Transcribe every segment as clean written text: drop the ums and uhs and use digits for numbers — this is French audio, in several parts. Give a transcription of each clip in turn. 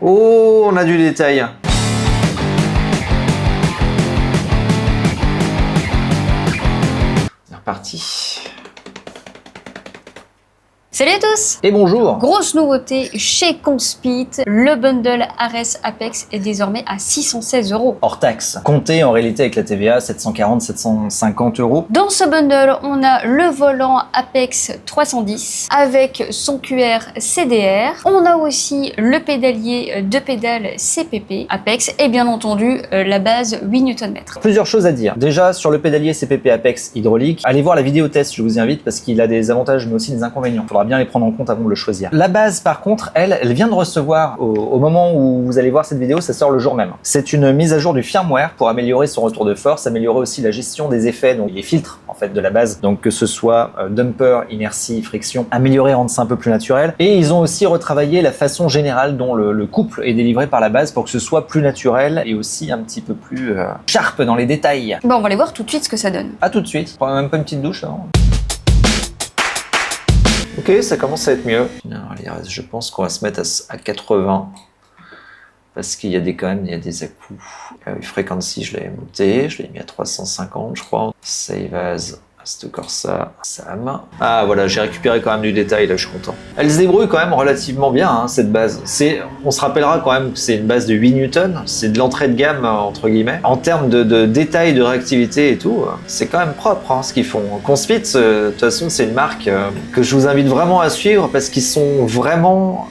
Oh, on a du détail. C'est reparti. Salut à tous! Et bonjour! Grosse nouveauté chez Conspeed, le bundle Ares Apex est désormais à 616 €. Hors taxe. Compté en réalité avec la TVA, 740-750 €. Dans ce bundle, on a le volant Apex 310 avec son QR CDR. On a aussi le pédalier de pédale CPP Apex et bien entendu la base 8 Nm. Plusieurs choses à dire. Déjà, sur le pédalier CPP Apex hydraulique, allez voir la vidéo test, je vous y invite, parce qu'il a des avantages mais aussi des inconvénients. Il faudra bien les prendre en compte avant de le choisir. La base, par contre, elle vient de recevoir, au moment où vous allez voir cette vidéo, ça sort le jour même. C'est une mise à jour du firmware pour améliorer son retour de force, améliorer aussi la gestion des effets, donc les filtres en fait de la base, donc que ce soit dumper, inertie, friction, améliorer, rendre ça un peu plus naturel. Et ils ont aussi retravaillé la façon générale dont le couple est délivré par la base pour que ce soit plus naturel et aussi un petit peu plus sharp dans les détails. Bon, on va aller voir tout de suite ce que ça donne. À tout de suite. Prends même pas une petite douche avant. Ok, ça commence à être mieux. Allez, je pense qu'on va se mettre à 80 parce qu'il y a quand même des à-coups. Frequency, je l'avais monté, je l'ai mis à 350, je crois. Save as. Assetto Corsa, Sam. Ah voilà, j'ai récupéré quand même du détail, là je suis content. Elle se débrouille quand même relativement bien, hein, cette base. On se rappellera quand même que c'est une base de 8 Newton, c'est de l'entrée de gamme, entre guillemets. En termes de détail, de réactivité et tout, c'est quand même propre hein, ce qu'ils font. Conspeed, de toute façon, c'est une marque que je vous invite vraiment à suivre parce qu'ils sont vraiment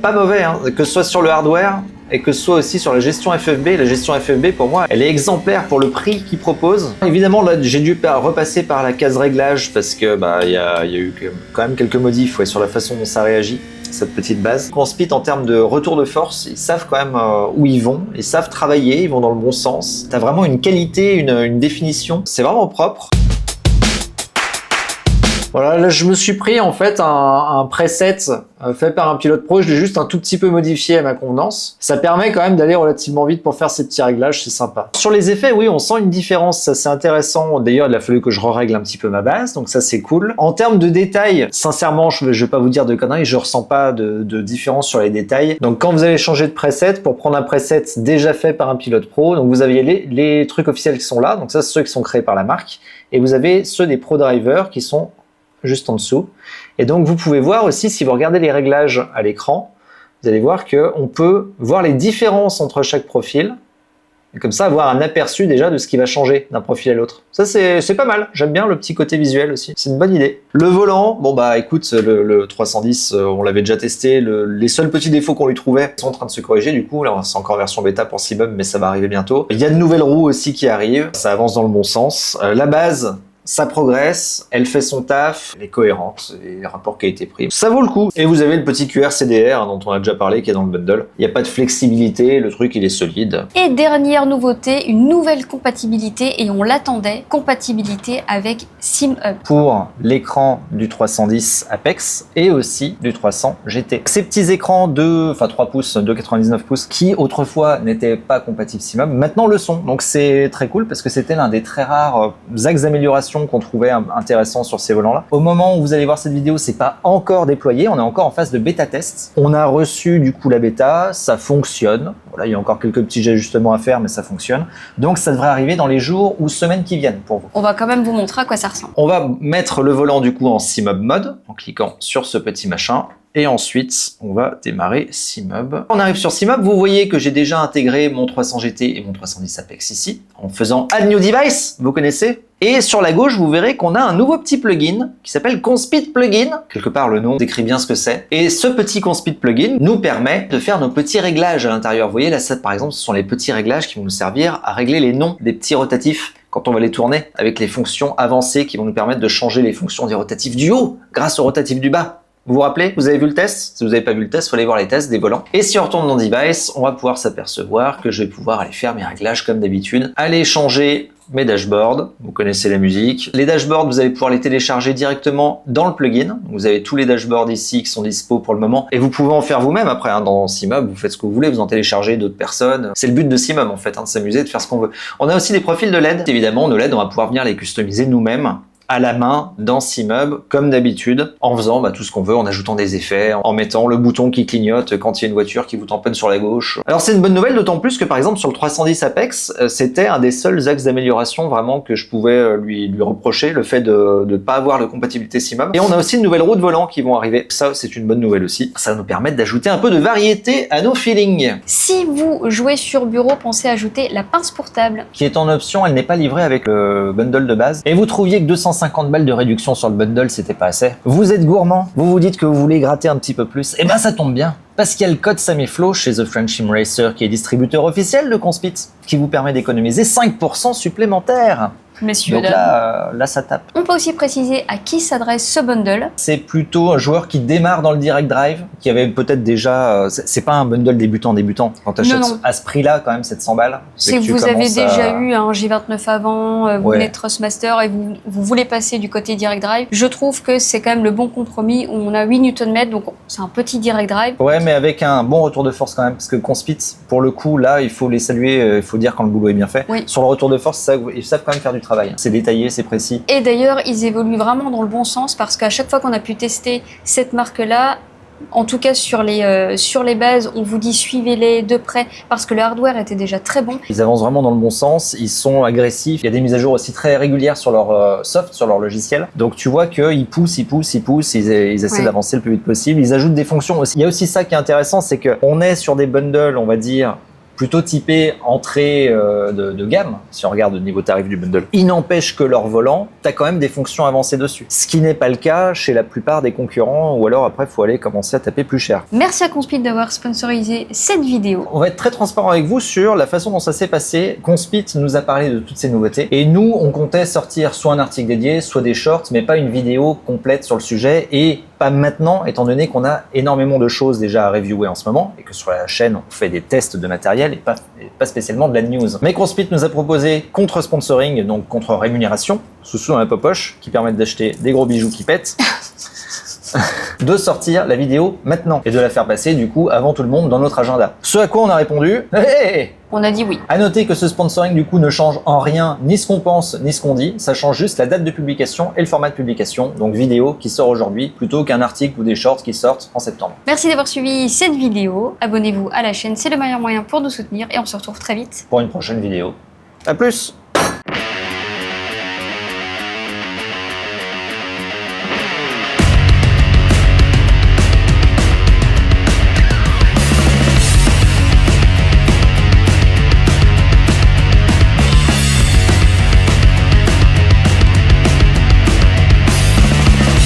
pas mauvais, hein, que ce soit sur le hardware, et que ce soit aussi sur la gestion FFB. La gestion FFB, pour moi, elle est exemplaire pour le prix qu'ils proposent. Évidemment, là, j'ai dû repasser par la case réglage parce que il y a eu quand même quelques modifs sur la façon dont ça réagit, cette petite base. Conspeed, en termes de retour de force, ils savent quand même où ils vont, ils savent travailler, ils vont dans le bon sens. T'as vraiment une qualité, une définition. C'est vraiment propre. Voilà, là je me suis pris en fait un preset fait par un pilote pro, je l'ai juste un tout petit peu modifié à ma convenance. Ça permet quand même d'aller relativement vite pour faire ces petits réglages, c'est sympa. Sur les effets, oui, on sent une différence, ça c'est intéressant. D'ailleurs, il a fallu que je règle un petit peu ma base, donc ça c'est cool. En termes de détails, sincèrement, je vais pas vous dire de conneries, je ressens pas de différence sur les détails. Donc quand vous allez changer de preset, pour prendre un preset déjà fait par un pilote pro, donc vous avez les trucs officiels qui sont là, donc ça c'est ceux qui sont créés par la marque, et vous avez ceux des Pro Drivers qui sont juste en dessous. Et donc vous pouvez voir aussi, si vous regardez les réglages à l'écran, vous allez voir qu'on peut voir les différences entre chaque profil, et comme ça avoir un aperçu déjà de ce qui va changer d'un profil à l'autre. Ça c'est pas mal, j'aime bien le petit côté visuel aussi, c'est une bonne idée. Le volant, bon bah écoute, le 310, on l'avait déjà testé, les seuls petits défauts qu'on lui trouvait sont en train de se corriger du coup, là c'est encore version bêta pour Cimub, mais ça va arriver bientôt. Il y a de nouvelles roues aussi qui arrivent, ça avance dans le bon sens. La base, ça progresse, elle fait son taf, elle est cohérente, et les rapports qualité-prix, ça vaut le coup. Et vous avez le petit QR CDR dont on a déjà parlé qui est dans le bundle. Il n'y a pas de flexibilité, le truc il est solide. Et dernière nouveauté, une nouvelle compatibilité, et on l'attendait, compatibilité avec SimHub. Pour l'écran du 310 Apex et aussi du 300 GT. Ces petits écrans de 3 pouces, 2,99 pouces, qui autrefois n'étaient pas compatibles SimHub, maintenant le sont. Donc c'est très cool parce que c'était l'un des très rares axes d'amélioration qu'on trouvait intéressant sur ces volants-là. Au moment où vous allez voir cette vidéo, c'est pas encore déployé, on est encore en phase de bêta test. On a reçu du coup la bêta, ça fonctionne. Voilà, il y a encore quelques petits ajustements à faire, mais ça fonctionne. Donc ça devrait arriver dans les jours ou semaines qui viennent pour vous. On va quand même vous montrer à quoi ça ressemble. On va mettre le volant du coup en SimHub mode, en cliquant sur ce petit machin. Et ensuite, on va démarrer SimHub. On arrive sur SimHub, vous voyez que j'ai déjà intégré mon 300 GT et mon 310 Apex ici, en faisant Add New Device, vous connaissez. Et sur la gauche, vous verrez qu'on a un nouveau petit plugin qui s'appelle Conspeed Plugin. Quelque part, le nom décrit bien ce que c'est. Et ce petit Conspeed Plugin nous permet de faire nos petits réglages à l'intérieur. Vous voyez, là, ça, par exemple, ce sont les petits réglages qui vont nous servir à régler les noms des petits rotatifs quand on va les tourner, avec les fonctions avancées qui vont nous permettre de changer les fonctions des rotatifs du haut grâce aux rotatifs du bas. Vous vous rappelez? Vous avez vu le test? Si vous n'avez pas vu le test, il faut aller voir les tests des volants. Et si on retourne dans Device, on va pouvoir s'apercevoir que je vais pouvoir aller faire mes réglages comme d'habitude. Aller changer mes dashboards, vous connaissez la musique. Les dashboards, vous allez pouvoir les télécharger directement dans le plugin. Vous avez tous les dashboards ici qui sont dispo pour le moment. Et vous pouvez en faire vous-même après, hein, dans SimHub, vous faites ce que vous voulez, vous en téléchargez d'autres personnes. C'est le but de SimHub en fait, hein, de s'amuser, de faire ce qu'on veut. On a aussi des profils de LED. Évidemment, nos LED, on va pouvoir venir les customiser nous-mêmes à la main dans SeaMub, comme d'habitude, en faisant tout ce qu'on veut, en ajoutant des effets, en mettant le bouton qui clignote quand il y a une voiture qui vous tamponne sur la gauche. Alors c'est une bonne nouvelle, d'autant plus que par exemple sur le 310 Apex, c'était un des seuls axes d'amélioration vraiment que je pouvais lui reprocher, le fait de ne pas avoir de compatibilité SeaMub. Et on a aussi de nouvelles roues de volant qui vont arriver. Ça, c'est une bonne nouvelle aussi. Ça va nous permettre d'ajouter un peu de variété à nos feelings. Si vous jouez sur bureau, pensez à ajouter la pince portable. Qui est en option, elle n'est pas livrée avec le bundle de base. Et vous trouviez que 250 balles de réduction sur le bundle, c'était pas assez. Vous êtes gourmand, vous vous dites que vous voulez gratter un petit peu plus. Et ça tombe bien. Parce qu'il y a le code Samiflow chez The French Sim Racer qui est distributeur officiel de Conspit, qui vous permet d'économiser 5% supplémentaires. Messieurs, donc là, ça tape. On peut aussi préciser à qui s'adresse ce bundle. C'est plutôt un joueur qui démarre dans le Direct Drive, qui avait peut-être déjà... c'est pas un bundle débutant. Quand tu achètes à ce prix-là, quand même, 700 balles. C'est que vous avez déjà eu un J29 avant, vous venez de Thrustmaster et vous voulez passer du côté Direct Drive. Je trouve que c'est quand même le bon compromis où on a 8 Nm, donc c'est un petit Direct Drive. Ouais, mais avec un bon retour de force quand même, parce que Conspit, pour le coup, là, il faut les saluer, il faut dire quand le boulot est bien fait. Oui. Sur le retour de force, ils savent quand même faire du travail. C'est détaillé, c'est précis. Et d'ailleurs, ils évoluent vraiment dans le bon sens parce qu'à chaque fois qu'on a pu tester cette marque-là, en tout cas sur les bases, on vous dit suivez-les de près parce que le hardware était déjà très bon. Ils avancent vraiment dans le bon sens, ils sont agressifs, il y a des mises à jour aussi très régulières sur leur soft, sur leur logiciel. Donc tu vois qu'ils poussent, ils essaient d'avancer le plus vite possible, ils ajoutent des fonctions aussi. Il y a aussi ça qui est intéressant, c'est qu'on est sur des bundles, on va dire, plutôt typé entrée de gamme, si on regarde le niveau tarif du bundle. Il n'empêche que leur volant, tu as quand même des fonctions avancées dessus. Ce qui n'est pas le cas chez la plupart des concurrents, ou alors après, il faut aller commencer à taper plus cher. Merci à Conspit d'avoir sponsorisé cette vidéo. On va être très transparent avec vous sur la façon dont ça s'est passé. Conspit nous a parlé de toutes ces nouveautés. Et nous, on comptait sortir soit un article dédié, soit des shorts, mais pas une vidéo complète sur le sujet. Et pas maintenant, étant donné qu'on a énormément de choses déjà à reviewer en ce moment, et que sur la chaîne, on fait des tests de matériel et pas spécialement de la news. Mais Conspit nous a proposé contre sponsoring, donc contre rémunération, sous la poche, qui permettent d'acheter des gros bijoux qui pètent, de sortir la vidéo maintenant, et de la faire passer du coup avant tout le monde dans notre agenda. Ce à quoi on a répondu, hey. On a dit oui. À noter que ce sponsoring du coup ne change en rien ni ce qu'on pense ni ce qu'on dit, ça change juste la date de publication et le format de publication, donc vidéo qui sort aujourd'hui plutôt qu'un article ou des shorts qui sortent en septembre. Merci d'avoir suivi cette vidéo, abonnez-vous à la chaîne, c'est le meilleur moyen pour nous soutenir et on se retrouve très vite pour une prochaine vidéo. À plus.